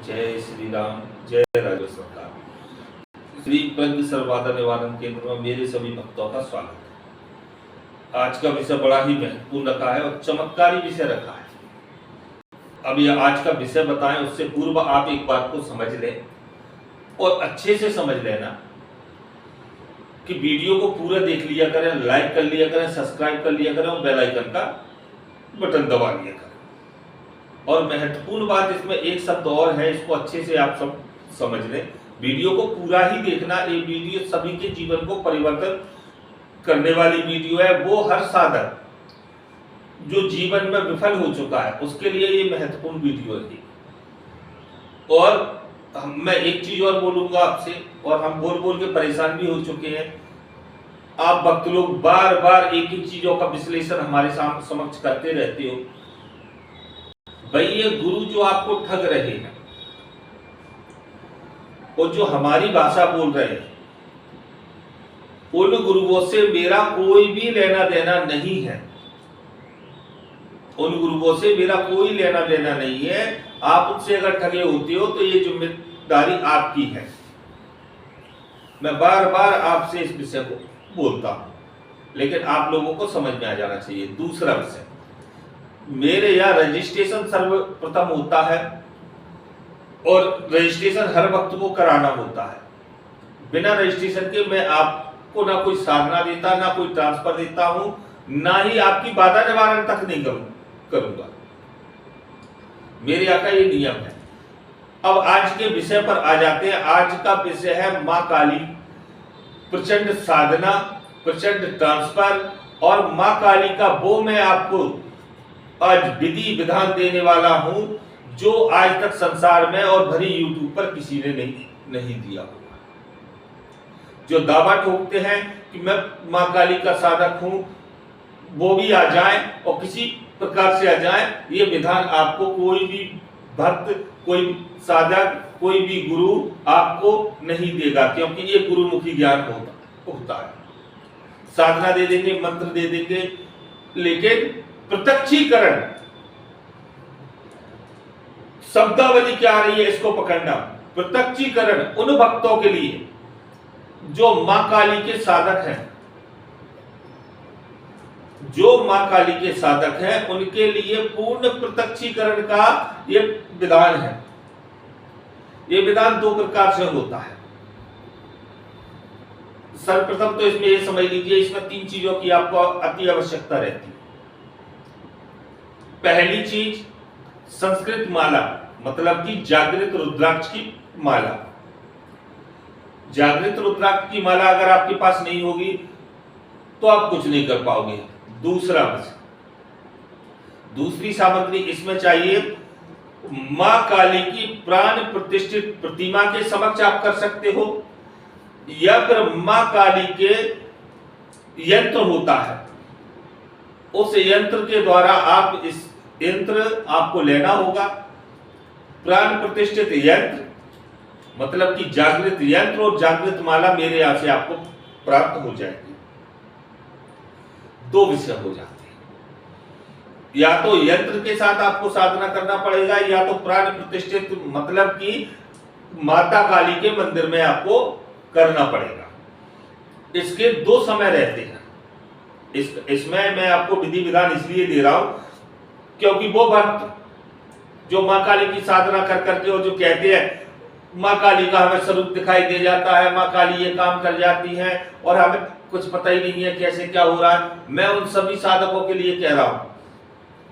जय श्री राम, जय राजो सरकार। श्री प्रज्ञ सर्वबाधा निवारण केंद्र में मेरे सभी भक्तों का स्वागत है। आज का विषय बड़ा ही महत्वपूर्ण रखा है और चमत्कारी विषय रखा है। अब यह आज का विषय बताएं उससे पूर्व आप एक बात को समझ लें और अच्छे से समझ लेना कि वीडियो को पूरा देख लिया करें, लाइक कर लिया करें, सब्सक्राइब कर लिया करें और बेल आइकन का बटन दबा लिया करें। और महत्वपूर्ण बात इसमें एक शब्द और है, इसको अच्छे से आप सब समझ लें। वीडियो को पूरा ही देखना। ये वीडियो सभी के जीवन को परिवर्तन करने वाली वीडियो है। वो हर साधक जो जीवन में विफल हो चुका है उसके लिए ये महत्वपूर्ण वीडियो है। और मैं एक चीज और बोलूंगा आपसे, और हम बोल बोल के परेशान भी हो चुके हैं। आप भक्त लोग बार बार एक ही चीजों का विश्लेषण हमारे समक्ष करते रहते हो। भाई ये गुरु जो आपको ठग रहे हैं और जो हमारी भाषा बोल रहे हैं, उन गुरुओं से मेरा कोई भी लेना देना नहीं है। उन गुरुओं से मेरा कोई लेना देना नहीं है। आप उनसे अगर ठगे होते हो तो ये जिम्मेदारी आपकी है। मैं बार बार आपसे इस विषय को बोलता हूं, लेकिन आप लोगों को समझ में आ जाना चाहिए। दूसरा विषय, मेरे यहाँ रजिस्ट्रेशन सर्वप्रथम होता है और रजिस्ट्रेशन हर वक्त को कराना होता है। बिना रजिस्ट्रेशन के मैं आपको ना कोई साधना देता, ना कोई ट्रांसफर देता हूं, ना ही आपकी बाधा निवारण तक नहीं करूंगा। मेरे यहाँ का ये नियम है। अब आज के विषय पर आ जाते हैं। आज का विषय है मां काली, प्रचंड साधना, प्रचंड ट्रांसफर और मां काली का वो मैं आपको आज विधि विधान देने वाला हूं जो आज तक संसार में और भरी यूट्यूब पर किसी ने नहीं दिया होगा। जो दावा ठोकते हैं कि मैं मां काली का साधक हूं, वो भी आ जाए और किसी प्रकार से आ जाए। ये विधान आपको कोई भी भक्त, कोई साधक, कोई भी गुरु आपको नहीं देगा, क्योंकि ये गुरुमुखी ज्ञान होता है। साधना दे देंगे, मंत्र दे देंगे, लेकिन प्रत्यक्षीकरण, शब्दावली क्या आ रही है इसको पकड़ना। प्रत्यक्षीकरण उन भक्तों के लिए जो मां काली के साधक हैं, जो मां काली के साधक हैं उनके लिए पूर्ण प्रत्यक्षीकरण का ये विधान है। ये विधान दो प्रकार से होता है। सर्वप्रथम तो इसमें ये समझ लीजिए, इसमें तीन चीजों की आपको अति आवश्यकता रहती है। पहली चीज संस्कृत माला, मतलब कि जागृत रुद्राक्ष की माला। जागृत रुद्राक्ष की माला अगर आपके पास नहीं होगी तो आप कुछ नहीं कर पाओगे। दूसरी सामग्री इसमें चाहिए, मां काली की प्राण प्रतिष्ठित प्रतिमा के समक्ष आप कर सकते हो, या फिर मां काली के यंत्र होता है, उस यंत्र के द्वारा आप इस यंत्र आपको लेना होगा। प्राण प्रतिष्ठित यंत्र मतलब कि जागृत यंत्र और जागृत माला मेरे यहां से आपको प्राप्त हो जाएगी। दो विषय हो जाते हैं, या तो यंत्र के साथ आपको साधना करना पड़ेगा, या तो प्राण प्रतिष्ठित मतलब कि माता काली के मंदिर में आपको करना पड़ेगा। इसके दो समय रहते हैं। इसमें मैं आपको विधि विधान इसलिए दे रहा हूं क्योंकि वो भक्त जो मां काली की साधना कर करके और जो कहते हैं मां काली का हमें स्वरूप दिखाई दे जाता है, मां काली ये काम कर जाती है और हमें कुछ पता ही नहीं है कैसे क्या हो रहा है, मैं उन सभी साधकों के लिए कह रहा हूं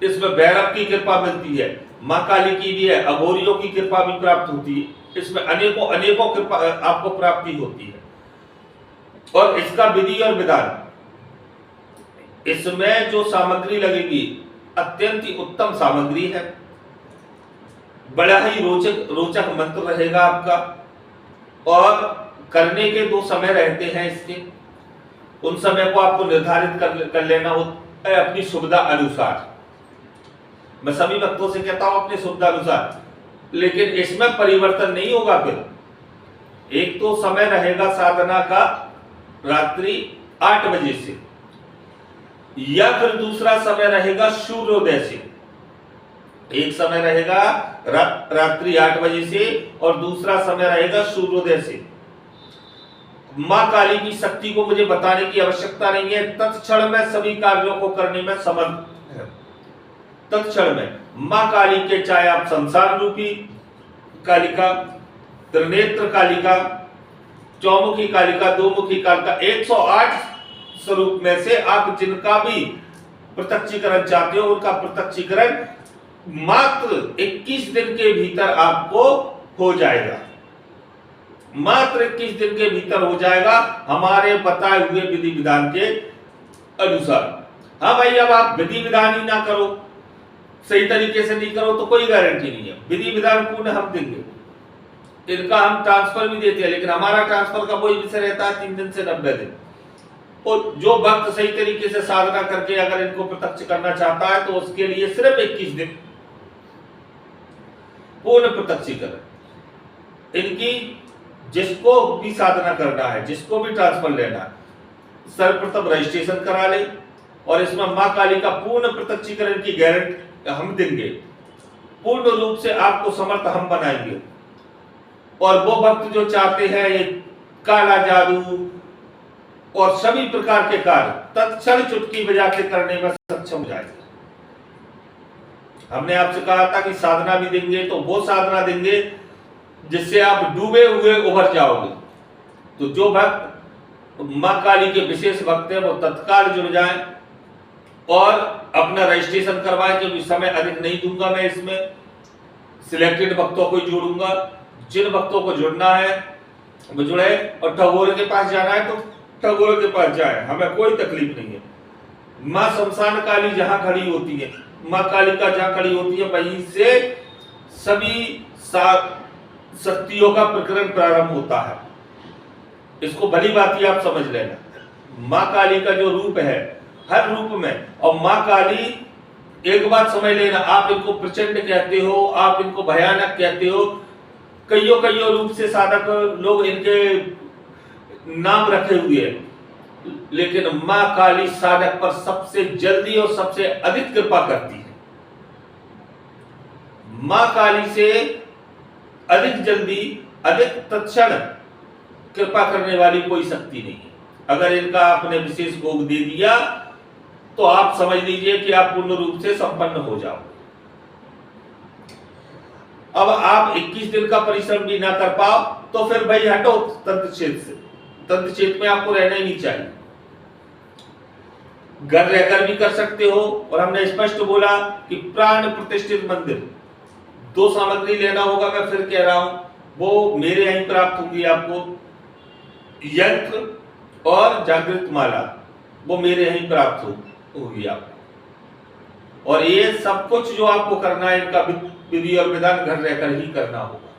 इसमें भैरव की कृपा मिलती है, मां काली की भी है, अघोरियों की कृपा भी प्राप्त होती है। इसमें अनेकों कृपा आपको प्राप्ति होती है। और इसका विधि और विधान, इसमें जो सामग्री लगेगी अत्यंत ही उत्तम सामग्री है। बड़ा ही रोचक मंत्र रहेगा आपका। और करने के दो समय रहते हैं इसके, उन समय को आपको निर्धारित कर लेना होता है अपनी सुविधा अनुसार। मैं सभी भक्तों से कहता हूं अपनी सुविधा अनुसार, लेकिन इसमें परिवर्तन नहीं होगा। फिर एक तो समय रहेगा साधना का रात्रि 8 बजे से, या फिर दूसरा समय रहेगा सूर्योदय से। एक समय रहेगा रात्रि 8 बजे से और दूसरा समय रहेगा सूर्योदय से। मां काली की शक्ति को मुझे बताने की आवश्यकता नहीं है, तत्क्षण में सभी कार्यों को करने में समर्थ है। तत्क्षण में मां काली के, चाहे आप संसार रूपी कालिका, त्रिनेत्र कालिका, चौमुखी कालिका, दोमुखी कालिका, 108 स्वरूप में से आप जिनका भी प्रत्यक्षीकरण चाहते हो उनका प्रत्यक्षीकरण मात्र 21 दिन के भीतर आपको हो जाएगा। मात्र 21 दिन के भीतर हो जाएगा हमारे बताए हुए विधि विधान के अनुसार। हाँ भाई, अब आप विधि विधान ही ना करो, सही तरीके से नहीं करो तो कोई गारंटी नहीं है। विधि विधान पूर्ण हम देंगे, इनका हम ट्रांसफर भी देते हैं, लेकिन हमारा ट्रांसफर का कोई विषय रहता है 3 दिन से 90 दिन। और जो भक्त सही तरीके से साधना करके अगर इनको प्रत्यक्ष करना चाहता है तो उसके लिए सिर्फ 21 दिन पूर्ण प्रत्यक्षीकरण। इनकी जिसको भी साधना करना है, जिसको भी ट्रांसफर लेना है, सर्वप्रथम रजिस्ट्रेशन करा ले और इसमें मां काली का पूर्ण प्रत्यक्षीकरण की गारंटी हम देंगे। पूर्ण रूप से आपको समर्थ हम बनाएंगे। और वो भक्त जो चाहते हैं ये काला जादू और सभी प्रकार के कार्य तत्क्षण चुटकी बजाते करने में सक्षम हो जाएंगे। हमने आपसे कहा था कि साधना भी देंगे, तो वो साधना देंगे जिससे आप डूबे हुए उभर जाओगे। तो जो भक्त मां काली के विशेष भक्त हैं वो तत्काल जुड़ जाएं और अपना रजिस्ट्रेशन करवाएं, क्योंकि समय अधिक नहीं दूंगा मैं इसमें, सिलेक्टेड भक्तों को जोड़ूंगा। जिन भक्तों को जुड़ना है वो जुड़े, और ठगोर के पास जाना है तो ठगोर के पास जाए, हमें कोई तकलीफ नहीं है। मां शमशान काली जहां खड़ी होती है, मां काली का जहां खड़ी होती है वहीं से सभी शक्तियों का प्रकरण प्रारंभ होता है। इसको भली बात ही आप समझ लेना। मां काली का जो रूप है हर रूप में, और मां काली एक बात समझ लेना, आप इनको प्रचंड कहते हो, आप इनको भयानक कहते हो, कईयों रूप से साधक लोग इनके नाम रखे हुए हैं, लेकिन मां काली साधक पर सबसे जल्दी और सबसे अधिक कृपा करती है। मां काली से अधिक जल्दी, अधिक तत्क्षण कृपा करने वाली कोई शक्ति नहीं है। अगर इनका आपने विशेष भोग दे दिया तो आप समझ लीजिए कि आप पूर्ण रूप से संपन्न हो जाओ। अब आप 21 दिन का परिश्रम भी ना कर पाओ तो फिर भाई हटो तंत्र क्षेत्र से। तंत्र क्षेत्र में आपको रहना ही नहीं चाहिए। घर रहकर भी कर सकते हो, और हमने स्पष्ट बोला कि प्राण प्रतिष्ठित मंदिर, 2 सामग्री लेना होगा, मैं फिर कह रहा हूं, वो मेरे यहीं प्राप्त होंगी आपको। यंत्र और जागृत माला वो मेरे यहीं प्राप्त होगी आपको। और ये सब कुछ जो आपको करना है, इनका विधि और विधान घर रहकर ही करना होगा,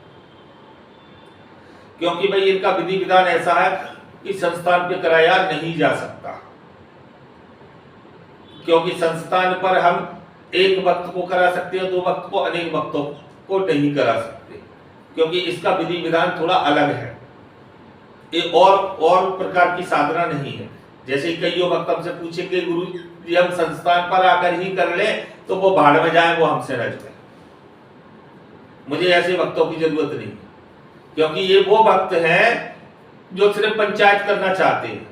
क्योंकि भाई इनका विधि विधान ऐसा है कि संस्थान पे कराया नहीं जा सकता। क्योंकि संस्थान पर हम एक भक्त को करा सकते हैं, 2 भक्त को, अनेक भक्तों को नहीं करा सकते, क्योंकि इसका विधि विधान थोड़ा अलग है। ये और प्रकार की साधना नहीं है। जैसे कईयों भक्त हमसे पूछेंगे गुरु जी हम संस्थान पर आकर ही कर ले, तो वो भाड़ में जाए, वो हमसे न जुड़े। मुझे ऐसे भक्तों की जरूरत नहीं, क्योंकि ये वो भक्त हैं जो सिर्फ पंचायत करना चाहते हैं।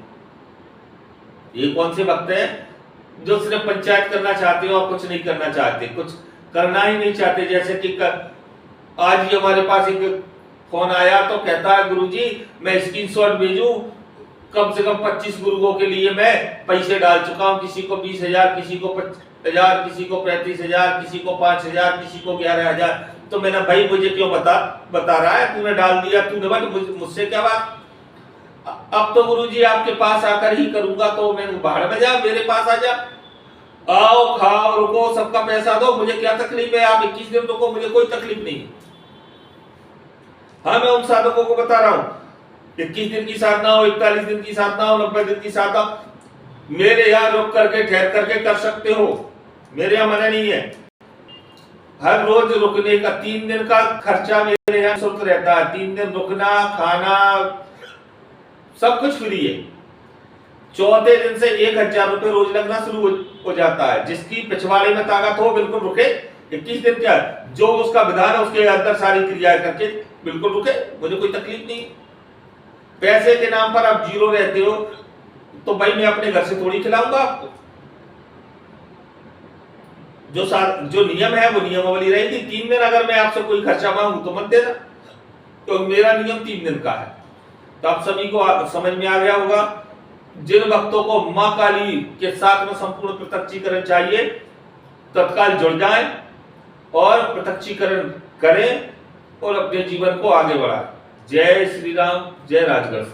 ये कौन से भक्त हैं जो सिर्फ पंचायत करना चाहते हो और कुछ नहीं करना चाहते, कुछ करना ही नहीं चाहते। जैसे कि आज ही हमारे पास एक फोन आया तो कहता है गुरुजी मैं स्क्रीनशॉट भेजूं, कम से कम 25 गुरुओं के लिए मैं पैसे डाल चुका हूं, किसी को 20,000, किसी को 50,000, किसी को 35,000, किसी को 5,000, किसी को 11,000। तो मैंने भाई मुझे क्यों बता रहा है, तूने डाल दिया, तूने बट मुझसे क्या बात। अब तो गुरुजी आपके पास आकर ही करूंगा, तो मैं बाहर में जा, मेरे पास आ जा, आओ खाओ रुको, सबका पैसा दो, मुझे क्या तकलीफ है। आप 21 दिन रुको, मुझे कोई तकलीफ नहीं। हाँ मैं उन साधकों को बता रहा हूं, 21 दिन की साधना हो, 41 दिन की साधना हो, 90 दिन की साधना, मेरे यहाँ रुक करके ठहर करके कर सकते हो, मेरे यहाँ मना नहीं है। हर रोज रुकने का 3 दिन का खर्चा मेरे यहाँ शुल्क रहता है। 3 दिन रुकना, खाना, सब कुछ फ्री है। 4थे दिन से 1,000 रुपए रोज लगना शुरू हो जाता है। जिसकी पिछवाड़े में ताकत हो बिल्कुल रुके, 21 दिन क्या है, जो उसका विधान है उसके अंदर सारी क्रियाएं करके बिल्कुल रुके, मुझे कोई तकलीफ नहीं। पैसे के नाम पर आप जीरो रहते हो तो भाई मैं अपने घर से थोड़ी खिलाऊंगा आपको। जो नियम है वो नियमावली रहेगी। 3 दिन अगर मैं आपसे कोई खर्चा मांगू तो मत देना, तो मेरा नियम 3 दिन का है। तो आप सभी को समझ में आ गया होगा। जिन भक्तों को मां काली के साथ में संपूर्ण प्रत्यक्षीकरण चाहिए तत्काल जुड़ जाएं और प्रत्यक्षीकरण करें और अपने जीवन को आगे बढ़ाएं। जय श्री राम, जय राजगढ़।